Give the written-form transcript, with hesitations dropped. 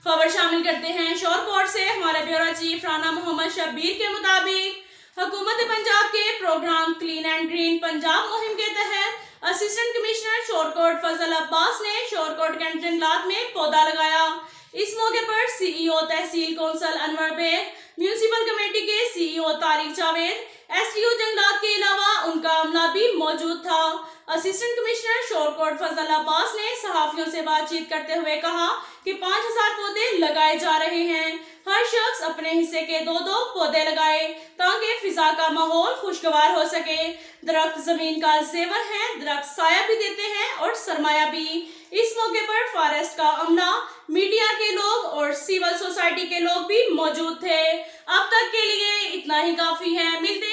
खबर शामिल करते हैं शोर कोर्ट से। हमारे ब्यूरो चीफ राना मोहम्मद शब्बीर के मुताबिक हुकूमत पंजाब के program clean and green Punjab मुहिम के तहत असिस्टेंट कमिश्नर शोरकोट फजल अब्बास ने शोरकोट कैंट जंगलात में पौधा लगाया। इस मौके पर CEO tehsil council Anwar Beg, municipal committee के सीईओ तारिक जावेद, एसडीओ जंगलात के अलावा उनका अमला भी मौजूद था। असिस्टेंट कमिश्नर शोरकोट फजल अब्बास ने सहाफियों से बातचीत करते हुए कहा कि 5000 पौधे लगाए जा रहे हैं। हर शख्स अपने हिस्से के 2-2 पौधे लगाए ताकि फिजा का माहौल खुशगवार हो सके। दरख्त जमीन का जेवर है, दरख्त साया भी देते हैं और सरमाया भी। इस मौके पर फॉरेस्ट का अमला, मीडिया के लोग और सिविल सोसाइटी के लोग भी मौजूद थे। अब तक के लिए इतना ही काफी है। मिलते